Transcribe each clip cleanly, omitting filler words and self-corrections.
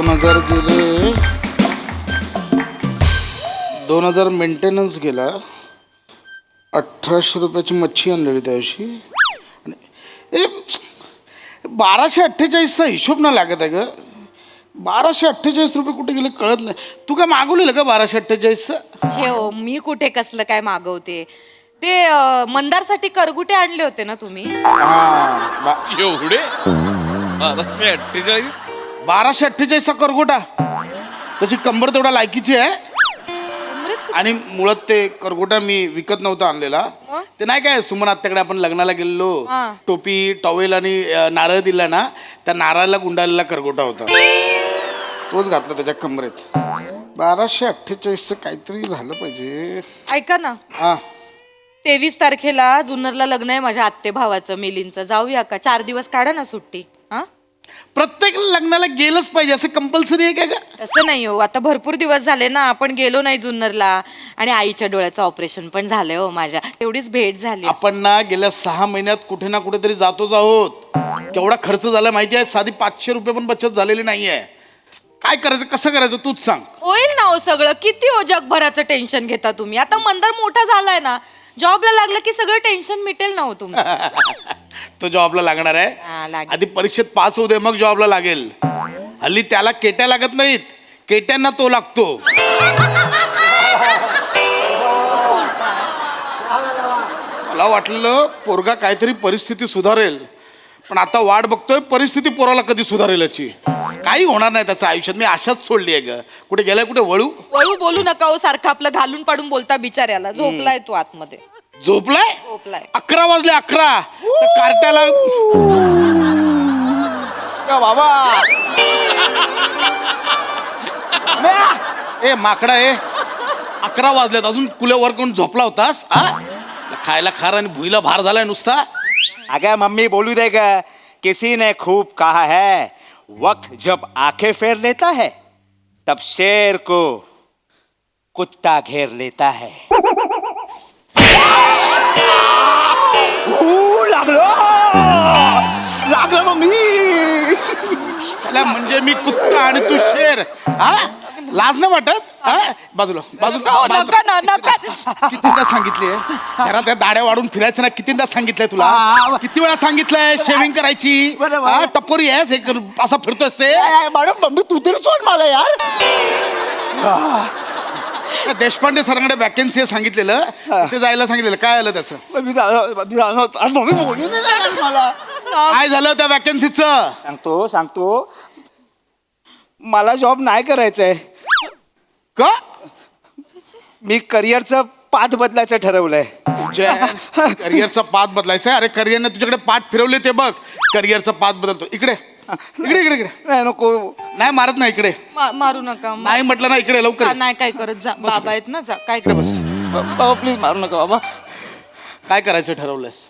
2000 गेले, 2000 मेंटेनन्स गेला, 1800 रुपयाची मच्छी आणलेली त्या दिवशी. ए 1248चा हिशोब ना लागत आहे ग. 1248 रुपये कुठे गेले कळत नाही. तू काय मागवलेलं का 1248चं? हो, मी कुठे कसलं काय मागवते. ते मंदारसाठी करगुटे आणले होते ना तुम्ही? एवढे 1248? 1248चा करगोटा. त्याची कंबर तेवढा लायकीची आहे. आणि मुळात ते करगोटा मी विकत नव्हता आणलेला. ते नाही काय सुमन आत्याकडे आपण लग्नाला गेलेलो, टोपी टॉवेल आणि नारळ दिला ना, त्या नारळाला गुंडाळलेला करगोटा होता. तोच घातला त्याच्या कमरेत. 1248चं काहीतरी झालं पाहिजे. ऐका ना, 23 तारखेला जुन्नरला लग्न आहे माझ्या आत्ते भावाचं मिलींचं. जाऊया का? 4 दिवस काढा ना सुट्टी. प्रत्येक लग्नाला गेलंच पाहिजे असं कंपल्सरी आहे का? तसं नाही हो, आता भरपूर दिवस झाले ना आपण गेलो नाही जुन्नरला. आणि आईच्या डोळ्याचं ऑपरेशन पण झालंय हो माझ्या. तेवढीच भेट झाली. आपण ना गेल्या 6 महिन्यात कुठे ना कुठेतरी जातोच आहोत. केवढा खर्च झाला माहिती आहे? साधी 500 रुपये पण बचत झालेली नाहीये. काय करायचं, कसं करायचं तूच सांग. होईल ना हो सगळं. किती हो जगभराचं टेन्शन घेता तुम्ही. आता मंदार मोठा झालाय ना, जॉबला लागलं की सगळं टेन्शन मिटेल ना हो तुमचं. तो जॉबला लागणार आहे. आधी परीक्षेत पास होऊ दे, मग जॉबला लागेल. हल्ली त्याला केट्या लागत नाहीत, केट्यांना तो लागतो. मला वाटलं पोरगा काहीतरी परिस्थिती सुधारेल, पण आता वाट बघतोय परिस्थिती पोराला कधी सुधारेल याची. काही होणार नाही त्याच्या आयुष्यात. मी आशाच सोडली आहे ग. कुठे गेलाय, कुठे वळू वळू बोलू नका हो सारखं. आपलं घालून पाडून बोलता बिचाऱ्याला. झोपलाय तो आतमध्ये. झोपलाय? झोपलाय. 11 वाजले 11. तर कार्ट्याला बाबा ए माकडा ए 11 वाजलेत अजून कुल्यावर कोण झोपला होतास? खायला खार आणि भुईला भार झालाय नुसता. अगर मम्मी बोलू देगा, किसी ने खूब कहा है, वक्त जब आंखें फेर लेता है तब शेर को कुत्ता घेर लेता है. लागलं मम्मी. म्हणजे मी कुत्ता आणि तू शेर. लाज नाही वाटत? बाजूला बाजूला. कितीदा सांगितले घरात त्या दाड्या वाढून फिरायचं ना? कितीदा सांगितलंय तुला? किती वेळा सांगितलंय शेविंग करायची? टप्पोरी आहे असा फिरतोस ते. मॅडम मम्मी तू तरी सोड मला यार. देशपांडे सरांकडे वॅकन्सी सांगितलेलं, ते जायला सांगितलेलं. काय आलं त्याचं? मला काय झालं त्या वॅकन्सीचं? सांगतो मला जॉब नाही करायचंय. का? मी करिअरचं पाथ बदलायचं ठरवलंय. करिअरचा पाथ बदलायचा? अरे करिअरने तुझ्याकडे पाठ फिरवले ते बघ. करिअरचा पाथ बदलतो. इकडे इकडे इकडे इकडे. नाही नको. नाही मारत नाही इकडे. मारू नका. नाही म्हटलं ना इकडे लवकर. नाही काय करत जा. बाबा आहेत ना. जा काय इकडे बस. बाबा प्लीज मारू नका बाबा. काय करायचं ठरवलंयस?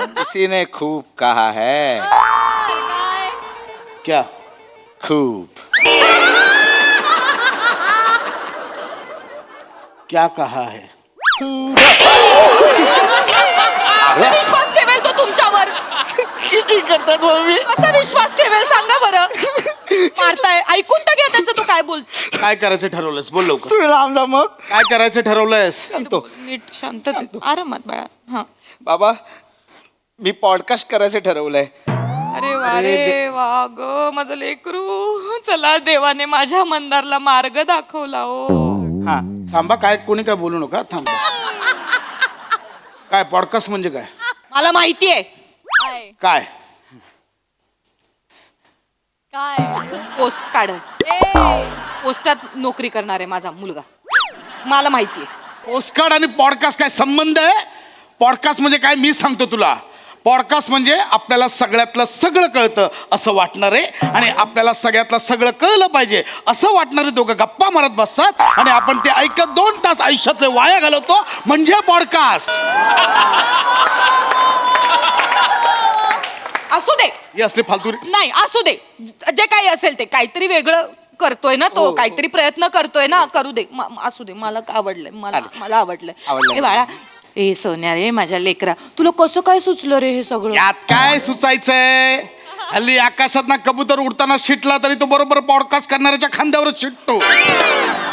किसी ने खूब कहा है. क्या? खूब. क्या कहा है? विश्वास ठेवेल तो तुमच्यावर? किती करतात मम्मी? कसा विश्वास ठेवेल सांगा बरं. मारताय. ऐकून तर घ्या त्याचं. तो काय बोल. काय करायचं ठरवलंयस? बोल लवकर. तुम्ही लांब जा मग. काय करायचं ठरवलंयस? सांगतो. नीट शांत आरामात बाळा. हा. बाबा मी पॉडकास्ट करायचं ठरवलंय. अरे वा रे वा ग माझं लेकरू. चला देवाने माझ्या मंदारला मार्ग दाखवला हो. हा थांबा. काय कोणी काय बोलू नका. थांबा. काय पॉडकास्ट म्हणजे काय? मला माहितीये. काय? पोस्ट काढ. पोस्टात नोकरी करणार आहे माझा मुलगा. मला माहितीये. पोस्टकार्ड आणि पॉडकास्ट काय संबंध आहे? पॉडकास्ट म्हणजे काय मी सांगतो तुला. पॉडकास्ट म्हणजे आपल्याला सगळ्यातलं सगळं कळतं असं वाटणार आहे आणि आपल्याला सगळ्यातलं सगळं कळलं पाहिजे असं वाटणारे दोघं गप्पा मारत बसतात आणि आपण ते ऐकत 2 तास आयुष्यातले वाया घालवतो म्हणजे पॉडकास्ट. असू दे. ही असली फालतू नाही असू दे. जे काही असेल ते काहीतरी वेगळं करतोय ना तो. काहीतरी प्रयत्न करतोय ना. करू दे. असू दे. मला आवडलंय. मला आवडलंय. ए बाळा ए सोन्या रे माझ्या लेकरा, तुला कसं काय सुचलं रे हे सगळं? यात काय सुचायचंय? हल्ली आकाशात ना कबूतर उडताना शिटला तरी तो बरोबर पॉडकास्ट करणाऱ्याच्या खांद्यावरच शिटतो.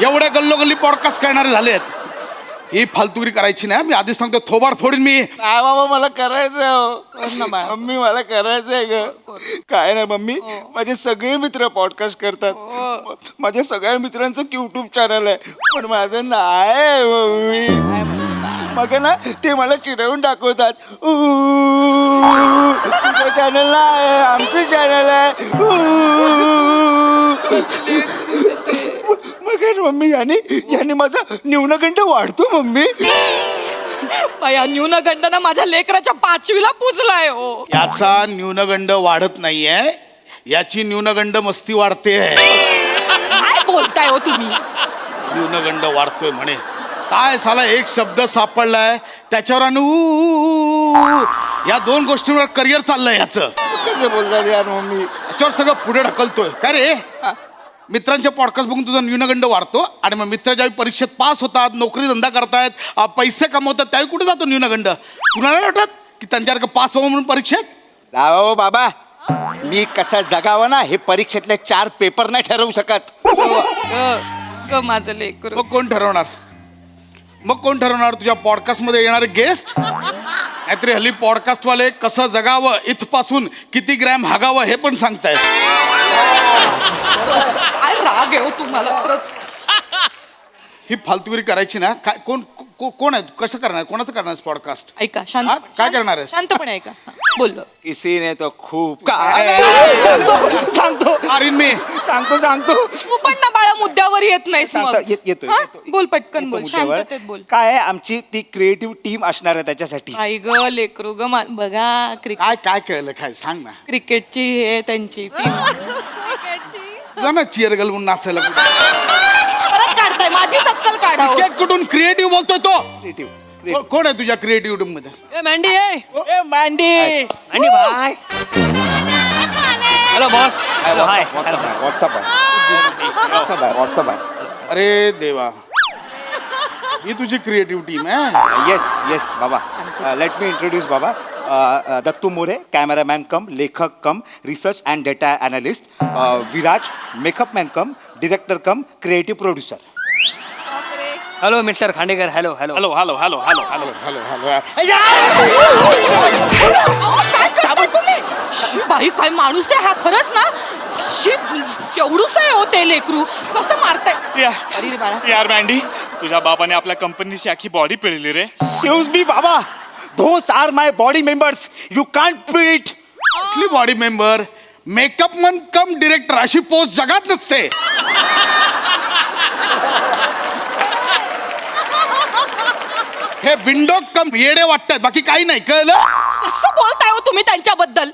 एवढ्या गल्लोगल्ली पॉडकास्ट करणारे झालेत. ही फालतुगिरी करायची नाही. मी आधीच सांगतो, थोबाड फोडीन मी. नाही बाबा, मला करायचंय मम्मी, मला करायचंय ग. काय नाही मम्मी, माझे सगळे मित्र पॉडकास्ट करतात. माझ्या सगळ्या मित्रांचं युट्यूब चॅनल आहे, पण माझं नाही मम्मी. मग ना ते मला चिडवून दाखवतात, तुझं चॅनल नाही, आमचं चॅनल आहे. मग मम्मी याने माझा न्यूनगंड वाढतो मम्मी. या न्यूनगंडानं माझ्या लेकराच्या 5वीला पुजलाय हो. याचा न्यूनगंड वाढत नाहीये, याची न्यूनगंड मस्ती वाढते. काय बोलताय हो तुम्ही? न्यूनगंड वाढतोय म्हणे. काय साला एक शब्द सापडलाय त्याच्यावर आणि या 2 गोष्टींवर करिअर चाललंय याचं. कसं बोलतात यार मम्मी? त्याच्यावर सगळं पुढे ढकलतोय. काय रे, मित्रांच्या पॉडकास्ट बघून तुझा न्यूनगंड वाढतो आणि मग मित्र ज्यावेळी परीक्षेत पास होतात, नोकरी धंदा करतायत, पैसे कमवतात, त्यावेळी कुठे जातो न्यूनगंड? तुला नाही वाटत की त्यांच्यासारखं पास व्हावं म्हणून परीक्षेत? जाओ बाबा, मी कसं जगावं ना हे परीक्षेतले 4 पेपर नाही ठरवू शकत. माझं लेकरू. मग कोण ठरवणार? तुझ्या पॉडकास्ट मध्ये येणारे गेस्ट? नाहीतरी हल्ली पॉडकास्टवाले कसं जगावं, इथपासून किती ग्रॅम हागावं हे पण सांगतायत. काय राग आहे हो तुम्हाला खरंच. ही फालतुगिरी करायची ना. काय कोण आहे? कसं करणार? कोणाचं करणार पॉडकास्ट? ऐका शांत. काय करणार आहेस? शांतपणे ऐका. बोललो किसी ने तो खूप सांगतो अरे मी सांगतो तू पण ना बाळा मुद्द्यावर येत नाहीस मग. येतोय. बोल पटकन बोल, शांततेत बोल. काय आहे, आमची ती क्रिएटिव्ह टीम असणार आहे त्याच्यासाठी. आई ग लेकरू ग बघा काय कळलं? काय सांग ना. क्रिकेटची हे त्यांची टीम. जा ना चिअरगल म्हणून नाचायला. परत काढताय माझी सक्कल काढा. क्रिकेट कुठून क्रिएटिव्ह बोलतोय तो? क्रिएटिव्ह कोण आहे तुझ्या क्रिएटिव्ह टीम मध्ये? मँडी आहे. मांडी भाई. Hello boss. Hello hi. What's up आहे. अरे देवा, ही तुझी क्रिएटिव्ह टीम आहे? येस बाबा. लेट मी इंट्रोड्यूस बाबा. दत्तू मोरे, कॅमेरामॅन कम लेखक cum research and data analyst. Viraj, makeup man cum director cum creative producer. Hello mister Khandekar. Hello hello hello hello hello hello hello hello hello. काय करताय तुम्ही? शी, बाई काय माणूस आहे हा खरंच ना. शी, केवढूच आहे हो ते लेकरू. कसं मारताय? अरे रे बाळा. यार मँडी, तुझ्या बाबाने आपल्या कंपनीची आखी बॉडी पिळली रे. Excuse me बाबा, those are my body members. You can't beat. कुठली बॉडी मेंबर? मेकअप मन कम डिरेक्टर अशी पोस्ट जगात नसते. हे विंडो कम येडे वाटतात, बाकी काही नाही. कळलं? कसं बोलताय हो तुम्ही त्यांच्याबद्दल?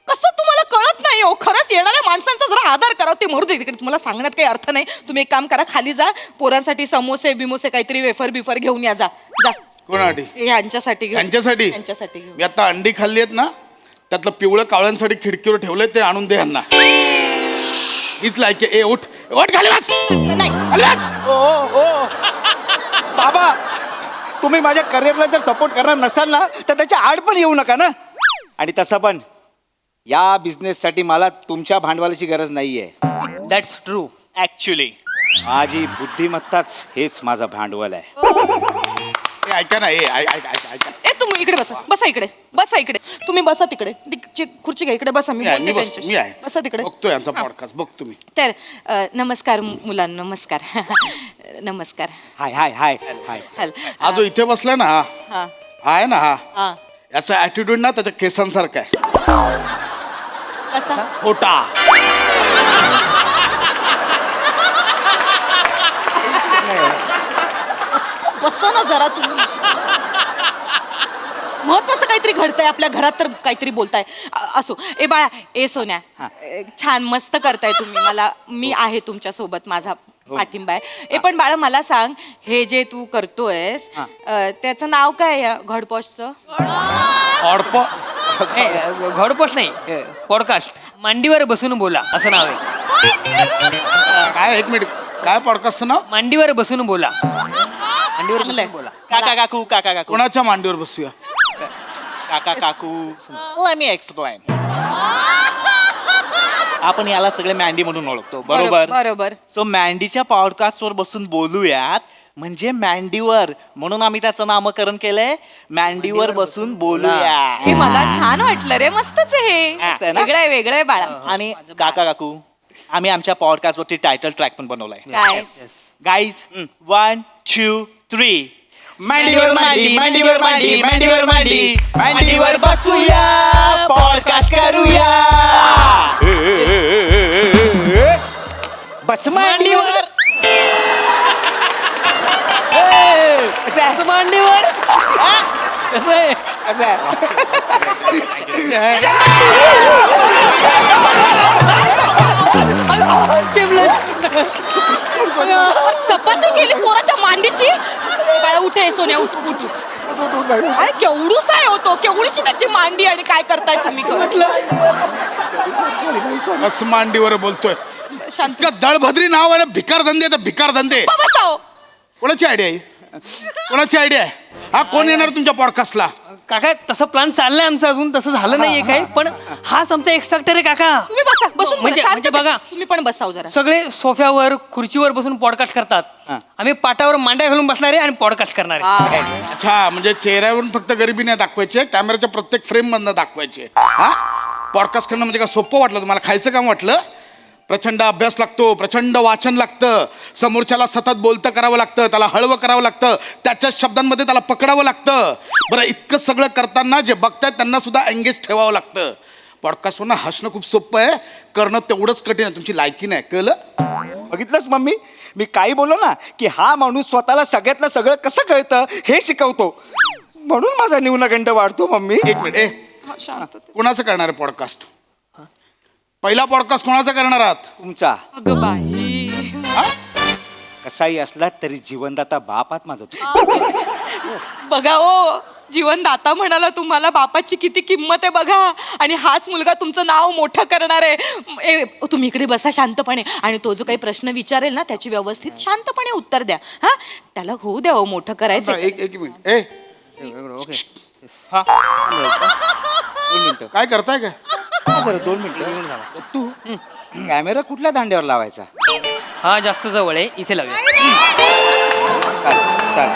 कसं तुम्हाला कळत नाही हो? खरंच येणाऱ्या माणसांचा जरा आदर करा. ते मरू दे तिकडे, तुम्हाला सांगण्यात काही अर्थ नाही. तुम्ही एक काम करा, खाली जा, पोरांसाठी समोसे बिमोसे काहीतरी वेफर बिफर घेऊन या. जा. कोणासाठी? यांच्यासाठी घेऊन. यांच्यासाठी? यांच्यासाठी घेऊन. मी आता अंडी खाल्ली आहेत ना, त्यातलं पिवळं कावळ्यांसाठी खिडकीवर ठेवलंय, ते आणून दे यांना. इज लाईक ए उठ खाली बस. नाही खाली बस. ओ बाबा, तुम्ही माझ्या करिअरला जर सपोर्ट करणार नसाल ना तर त्याच्या आड पण येऊ नका ना. आणि तसं पण या बिझनेससाठी मला तुमच्या भांडवलाची गरज नाहीये. That's true. ऍक्च्युली माझी बुद्धिमत्ताच हेच माझं भांडवल आहे. ऐका ना. ऐका. ए तुम्ही इकडे बसा इकडे तुम्ही बसा तिकडे. खुर्ची घ्या, इकडे बसा. मी बोलते त्यांच्याशी. मी आहे. बसा तिकडे. बघतो यांचा पॉडकास्ट. बघ तुम्ही. तर नमस्कार मुलांना. नमस्कार. नमस्कार. हाय हाय हाय हाय. हा जो इथे बसला ना, हा हा आहे ना, हा याचा ऍटिट्यूड ना त्याच्या केसांसारखा आहे. कसा? खोटा. बसा ना जरा तुम्ही. महत्वाचं काहीतरी घडतंय आपल्या घरात तर काहीतरी बोलताय. असो. ए बाळा, ए सोन्या, छान मस्त करताय तुम्ही. मी आहे तुमच्या सोबत. माझा पाठिंबा आहे. ए पण बाळा मला सांग, हे जे तू करतोयस त्याचं नाव काय या घडपॉशचं? घोडपोस्ट नाही, पॉडकास्ट. मांडीवर बसून बोला असं नाव आहे. काय? एक मिनिट. काय पॉडकास्टचं नाव? मांडीवर बसून बोला. मांडीवर बसून बोला. काका काकू कोणाच्या मांडीवर बसूया? काका काकू. Let me explain. आपण याला सगळे मँडी म्हणून ओळखतो बरोबर बरोबर सो मँडीच्या पॉडकास्टवर बसून बोलूयात म्हणजे मँडीवर म्हणून आम्ही त्याचं नामकरण केलंय मँडीवर बसून बोलूया हे मला छान वाटलं रे मस्तच आहे असं हे आहे ना? वेगळं आहे बाळा आणि काका काकू आम्ही आमच्या पॉडकास्टवरती टायटल ट्रॅक पण बनवलाय काय गाईज 1 2 3 मांडीवर मांडी मांडीवर मांडी मांडीवर मांडी मांडीवर बसूया पॉडकास्ट करूया बस मांडीवर असं मांडीवर कसं आहे असं आहे. चपाती केली पोराच्या मांडीची बाळा उठे सोन्या उठ उठ अरे केवढूस आहे होतो केवढीची त्याची मांडी आणि काय करताय तुम्ही बस मांडीवर बोलतोय शांत इतकं दळभद्री नाव आहे ना भिकार धंदे तर भिकार धंदे बसाव कोणाची आयडिया आहे कोणाची आयडिया आहे हा कोण येणार तुमच्या पॉडकास्टला काका तसं प्लॅन चाललंय आमचं अजून तसं झालं नाहीये काय पण हाच आमचा एक्सपेक्टर आहे काका तुम्ही बसा बसून बोला, म्हणजे- शांत म्हणजे बघा बघा. तुम्ही पण बसाव जरा सगळे सोफ्यावर खुर्चीवर बसून पॉडकास्ट करतात आम्ही पाटावर मांड्या घालून बसणारे आणि पॉडकास्ट करणारे अच्छा म्हणजे चेहऱ्यावरून फक्त गरिबी नाही दाखवायची कॅमेऱ्याच्या प्रत्येक फ्रेम मधनं दाखवायचे हा पॉडकास्ट करणं म्हणजे काय सोपं वाटलं तुम्हाला खायचं काम वाटलं प्रचंड अभ्यास लागतो प्रचंड वाचन लागतं समोरच्याला सतत बोलतं करावं लागतं त्याला हळवं करावं लागतं त्याच्याच शब्दांमध्ये त्याला पकडावं लागतं बरं इतकं सगळं करताना जे बघतायत त्यांना सुद्धा एंगेज ठेवावं लागतं पॉडकास्टवरनं हसणं खूप सोपं आहे करणं तेवढंच कठीण आहे तुमची लायकी नाही कळलं बघितलंस मम्मी मी काही बोललो ना की हा माणूस स्वतःला सगळ्यातलं सगळं कसं कळतं हे शिकवतो म्हणून माझा न्यूनगंड वाढतो मम्मी. एक मिनिट शांत कोणाचं करणार आहे पॉडकास्ट पहिला पॉडकास्ट कोणाचा करणार आहात तुमचा अगं बाई हा? कसाही असला तरी जीवनदाता बाप आहात माझा तू. बघा ओ जीवनदाता म्हणाला तुम्हाला बापाची किती किंमत आहे बघा आणि हाच मुलगा तुमचं नाव मोठं करणार आहे तुम्ही इकडे बसा शांतपणे आणि तो जो काही प्रश्न विचारेल ना त्याची व्यवस्थित शांतपणे उत्तर द्या हा त्याला होऊ द्या हो मोठं करायचं एक मिनिट ए ओके 2 मिनिटं काय करताय काय जरा 2 मिनिटं तू कॅमेरा कुठल्या दांड्यावर लावायचा हा जास्त जवळ आहे इथे लावूया चाल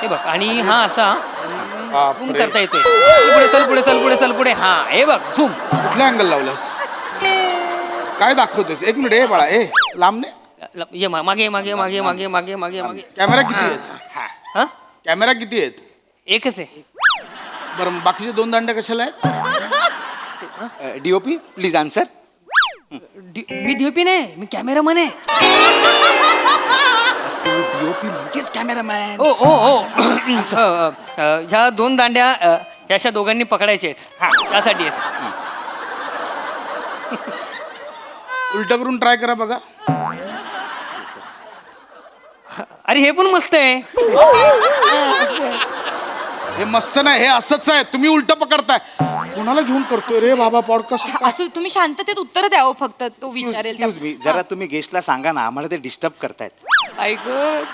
हे बघ आणि हा असा झूम बापरे. करता येतोय पुढे चल पुढे चल पुढे चल पुढे हा हे बघ झूम कुठल्या अँगल लावलास काय दाखवतोस एक मिनिट ए बाळा ए लांबने ये मागे मागे मागे मागे मागे मागे मागे कॅमेरा किती आहेत हा कॅमेरा किती आहेत एकच आहे बरं मग बाकीचे 2 दांड्या कशाला आहेत DOP please answer. Me DOP नाही मी कॅमेरामन आहे डीओपी म्हणजेच कॅमेरामॅन. ओ ओ ओ ह्या 2 दांड्या ह्या अशा दोघांनी पकडायच्या आहेत त्यासाठी आहेत उलट करून ट्राय करा बघा अरे हे पण मस्त आहे हे मस्त नाही हे असंच आहे तुम्ही उलट पकडताय कोणाला घेऊन करतोय रे बाबा पॉडकास्ट असं तुम्ही शांततेत उत्तर द्यावं फक्त तो विचारेल एक्सक्यूज मी जरा तुम्ही गेस्टला सांगा ना आम्हाला ते डिस्टर्ब करतायत. ऐक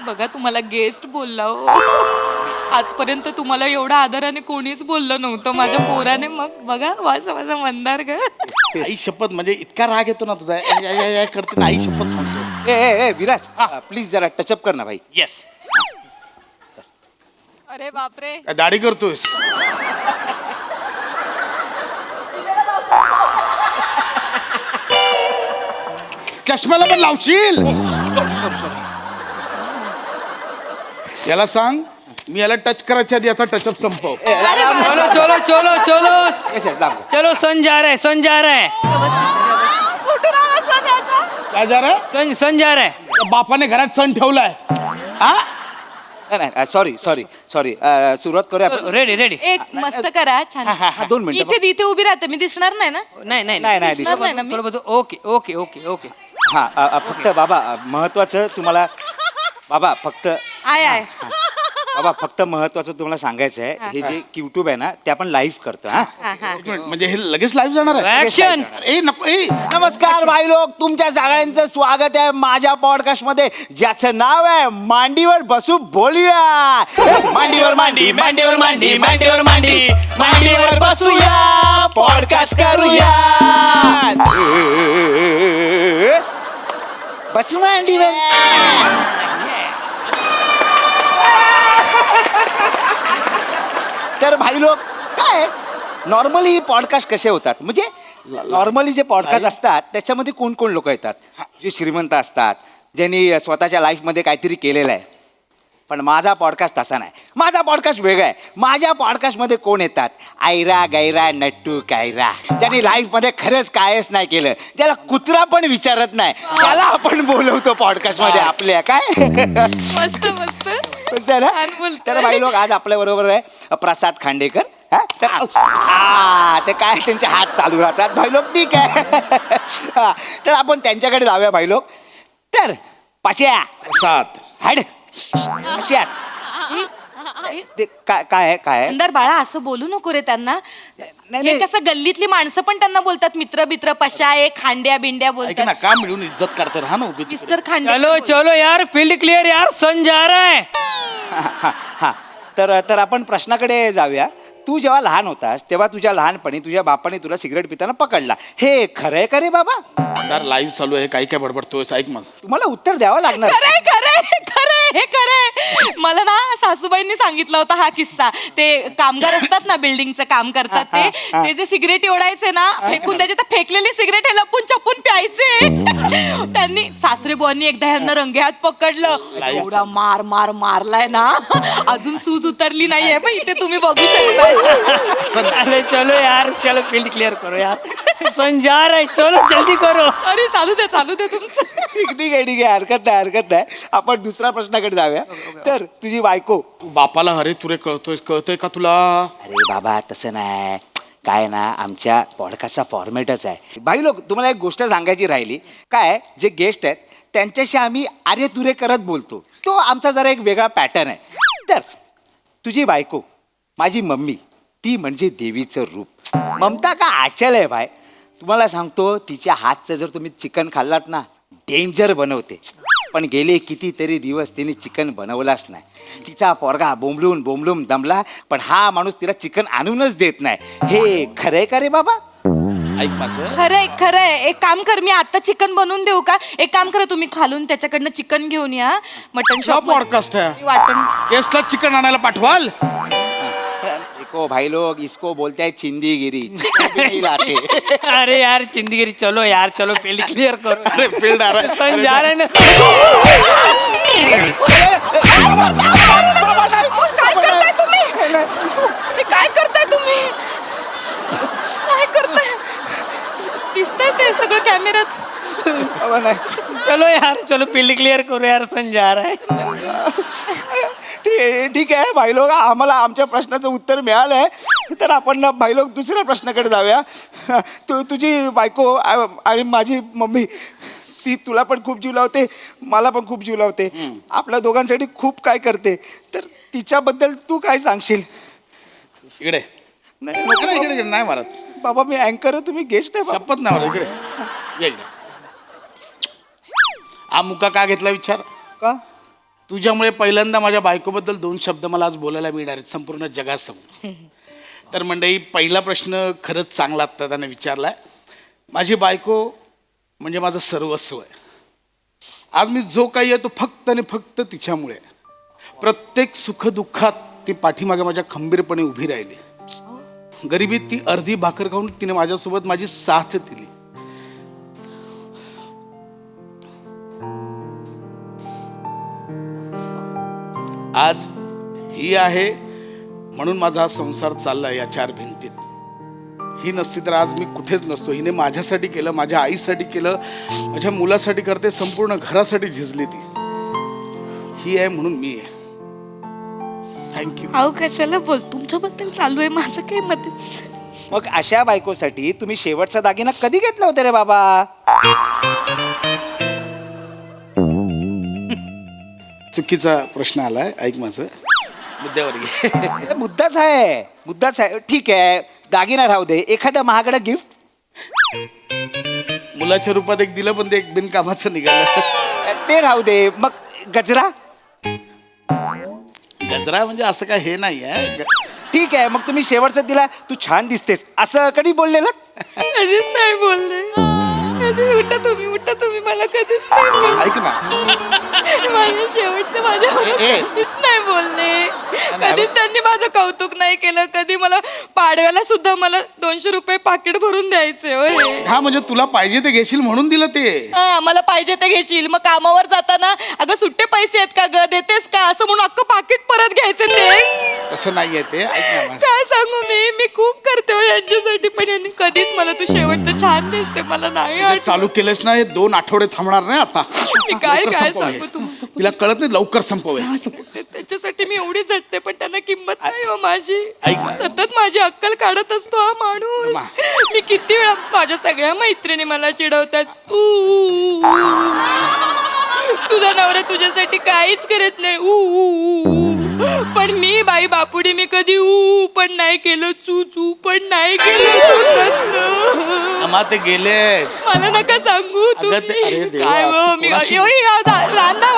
बघा तुम्हाला गेस्ट बोलला हो आजपर्यंत तुम्हाला एवढा आदराने कोणीच बोललं नव्हतं माझ्या पोराने मग बघा माझा मंदार ग आई शपथ म्हणजे इतका राग येतो ना तुझा या करते ना आई शपथ सांगतो ए विराज प्लीज जरा टचअप कर ना भाई. येस अरे बापरे काय दाढी करतोयस चष्म्याला पण लावशील याला सांग मी याला टच करायच्या आधी याचा टचअप संपव चलो चलो चलो चलो येस येस दाब. चलो सन जा रहा है सन जा रहा है कुठून आला सण याचा? काय जा रे सन जा रहा है बापाने घरात सण ठेवलाय हा नाही सॉरी सुरुवात करूया आपण. रेडी रेडी एक मस्त करा छान हा, 2 मी मिनिटं इथे उभी राहते मी दिसणार नाही ना नाही नाही नाही, नाही, दिसणार नाही ना मी थोडं बघ ओके ओके ओके ओके हा फक्त बाबा महत्वाचं तुम्हाला बाबा फक्त आय बाबा फक्त महत्वाचं तुम्हाला सांगायचं आहे हे जे युट्यूब आहे ना ते आपण लाईव्ह करतो हा. एक मिनिट म्हणजे हे लगेच लाईव्ह जाणार आहे ऍक्शन ए नको ए नमस्कार भाई लोक तुमच्या सगळ्यांचं स्वागत आहे माझ्या पॉडकास्ट मध्ये ज्याचं नाव आहे मांडीवर बसू बोलूया. मांडीवर मांडी मांडीवर मांडी मांडीवर मांडी मांडीवर बसूया पॉडकास्ट करूया. हाच मांडीवर. तर भाई लोक काय नॉर्मली पॉडकास्ट कसे होतात म्हणजे नॉर्मली जे पॉडकास्ट असतात त्याच्यामध्ये कोण कोण लोक येतात जे श्रीमंत असतात ज्यांनी स्वतःच्या लाईफमध्ये काहीतरी केलेलं आहे. पण माझा पॉडकास्ट तसा नाही. माझा पॉडकास्ट वेगळा आहे. माझ्या पॉडकास्टमध्ये कोण येतात आयरा गैरा नट्टू कायरा ज्यांनी लाईफमध्ये खरंच कायच नाही केलं, ज्याला कुत्रा पण विचारत नाही, त्याला आपण बोलवतो पॉडकास्टमध्ये आपल्या. काय मस्त मस्त मस्त आहे ना. छान बोलतोय. तर भाई लोक आज आपल्या बरोबर आहे प्रसाद खांडेकर. हा तर ते काय त्यांचे हात चालू राहतात भाई लोक. ठीक आहे. हा, तर आपण त्यांच्याकडे जाऊया भाई लोक. तर पाश्या सात हाड अशाच ते काय काय काय अंदर बाळा असं बोलू नको रे त्यांना. नाही. हे कसं गल्लीतली माणसं पण त्यांना बोलतात मित्र बित्र पशा आहे खांड्या बिंड्या ऐक बोलतात. ना का मिळून इज्जत करते राहा ना उभी तिकडे. मिस्टर खांड्या चलो चलो यार फील्ड क्लियर यार सन जा रहा है. हा तर आपण प्रश्नाकडे जाऊया. तू जेव्हा लहान होतास तेव्हा तुझ्या लहानपणी तुझ्या बापाने तुला सिगरेट पिताना पकडला. हे खरंय का रे बाबा? अंधार लाईव्ह चालू आहे काही काय बडबडतोय ऐक मग. तुम्हाला उत्तर द्यावं लागणार. खरंय खरंय खरंय हे खरंय. मला ना सासूबाईंनी सांगितलं होता हा किस्सा. ते कामगार असतात ना बिल्डिंगचं काम करतात ते जे सिगरेट ओढायचे ना फेकून त्याच्यात फेकलेली सिगरेट हे लपून छपून प्यायचे. त्यांनी सासरे बुवांनी एकदा ह्यांना रंगेहात पकडलं. एवढा मार मार मारलाय ना अजून सूज उतरली नाहीये पण इथे तुम्ही बघू शकता. अरे चलो यार चलो फील्ड क्लियर करो यार सन जा रहा है चलो जल्दी करो. अरे चालू दे तुमचं. ठीक आहे हरकत नाही. आपण दुसऱ्या प्रश्नाकडे जाऊया. तर तुझी बायको बापाला हरे तुरे कळतोय का तुला? अरे बाबा तसं नाही. काय ना आमच्या पॉडकास्टचा फॉर्मॅटच आहे. भाई लोक तुम्हाला एक गोष्ट सांगायची राहिली. काय जे गेस्ट आहेत त्यांच्याशी आम्ही आर्य तुरे करत बोलतो. तो आमचा जरा एक वेगळा पॅटर्न आहे. तर तुझी बायको माझी मम्मी ती म्हणजे देवीचं रूप. ममता का आचल आहे भाई. तुम्हाला सांगतो तिच्या हातचं जर तुम्ही चिकन खाल्लात ना डेंजर बनवते. पण गेले कितीतरी दिवस तिने चिकन बनवलाच नाही. तिचा पोरगा बोंबलून दमला पण हा माणूस तिला चिकन आणूनच देत नाही. हे खरंय का रे बाबा? ऐक माझं खरंय एक काम कर मी आता चिकन बनवून देऊ का? एक काम करा तुम्ही खालून त्याच्याकडनं चिकन घेऊन या मटन शॉप पॉडकास्ट आहे वाटण. गेस्टला चिकन आणायला पाठवाल. देखो भाई लोग इसको बोलते हैं चिंदीगिरी. चिकन भी नहीं लाते. अरे यार चिंदगिरी चलो यार चलो फील्ड क्लियर करो. अरे फील्ड आ रहा है. सन जा रहा है ना. काय करताय तुम्ही? हे काय करताय तुम्ही? काय करताय? दिसतंय ते सगळं कॅमेऱ्यात. चलो यार चलो फील्ड क्लियर करो यार सन जा रहा है. ठीक आहे भाई लोक आम्हाला आमच्या प्रश्नाचं उत्तर मिळालंय. तर आपण ना भाई लोक दुसऱ्या प्रश्नाकडे जाऊया. तुझी बायको आणि माझी मम्मी ती तुला पण खूप जीव लावते मला पण खूप जीव लावते. आपल्या दोघांसाठी खूप काय करते. तर तिच्याबद्दल तू काय सांगशील? इकडे नाही इकडे नाही मारत बाबा मी अँकर आहे तुम्ही गेस्ट आहे बाबा. शपथ नाही मारत. इकडे ये इकडे. हा मुका का घेतला विचार? का? तुझ्यामुळे पहिल्यांदा माझ्या बायकोबद्दल 2 शब्द मला आज बोलायला मिळणार आहेत संपूर्ण जगासमोर. तर मंडळी पहिला प्रश्न खरंच चांगला आत्ता त्याने विचारलाय. माझी बायको म्हणजे माझं सर्वस्व आहे. आज मी जो काही आहे तो फक्त आणि फक्त तिच्यामुळे. प्रत्येक सुखदुःखात ती पाठीमागे माझ्या खंबीरपणे उभी राहिली. गरिबीत ती अर्धी भाकर खाऊन तिने माझ्यासोबत माझी साथ दिली. आज ही आहे म्हणून माझा संसार चाललाय या 4 भिंतीत. ही नसती तर आज मी कुठेच नसतो. हिने माझ्यासाठी केलं, माझ्या आईसाठी केलं, माझ्या मुलासाठी करते, संपूर्ण घरासाठी झिजली ती. ही आहे म्हणून मी आहे. थँक्यू. अहो कशाला बोल तुमच्याबद्दल चालू आहे माझं काही मध्येच. मग अशा बायकोसाठी तुम्ही शेवटचा दागिना कधी घेतला होता रे बाबा? चुकीचा प्रश्न आलाय. ऐक माझं मुद्द्यावर ये. मुद्दाच आहे. ठीक आहे दागिना राहू दे. एखादं महागडं गिफ्ट? मुलाच्या रूपात एक दिलं पण ते एक बिनकामाचं निघालं. ते राहू दे. मग गजरा? गजरा म्हणजे असं काय हे नाही आहे. ठीक आहे मग तुम्ही शेवटचा दिला तू छान दिसतेस असं कधी बोललेलं? कधीच नाही बोलले. कधी उठा तुम्ही मला कधीच नाही बोलले. ऐक ना माझ्या शेवटचं माझ्यावर ए. कधीच नाही बोलले. कधीच त्यांनी माझं कौतुक नाही केलं. कधी मला पाडव्याला सुद्धा मला 200 रुपये पाकिट भरून द्यायचे होय. हा म्हणजे तुला पाहिजे ते घेशील म्हणून दिलं ते. हा मला पाहिजे ते घेशील. मग कामावर जाताना अगं सुट्टे पैसे आहेत का ग देतेस का असं म्हणून अख्खं पाकिट परत घ्यायचं ते. तसं नाहीये ते. ऐक ना काय सांगू मी खूप करते हो यांच्यासाठी पण यांनी कधीच मला तू शेवटचं छान दिसते मला नाही हे आठवत. चालू केलंस ना हे 2 आठवडे थांबणार नाही आता. मी काय लवकर काय संपव हे. सांगू तुम्हाला. तिला कळत नाही लवकर संपवे. त्याच्यासाठी मी एवढी झटते पण त्यांना किंमत नाही हो माझी. ऐक ना. सतत माझी अक्कल काढत असतो हा माणूस. मा. मी किती वेळा माझ्या सगळ्या मैत्रिणी मला चिडवतात. ऊ, ऊ, ऊ, ऊ. तुझा नवरा तुझ्यासाठी काहीच करत नाही. ऊ, ऊ, ऊ, ऊ. पण मी बाई बापुडी मी कधी ऊ पण नाही केलं चू चू पण नाही केलं. अमा ते गेलेत. मला नका सांगू अगं ते- अरे तुम्ही देवा, काय हो तू मी कोणाशी- रांधा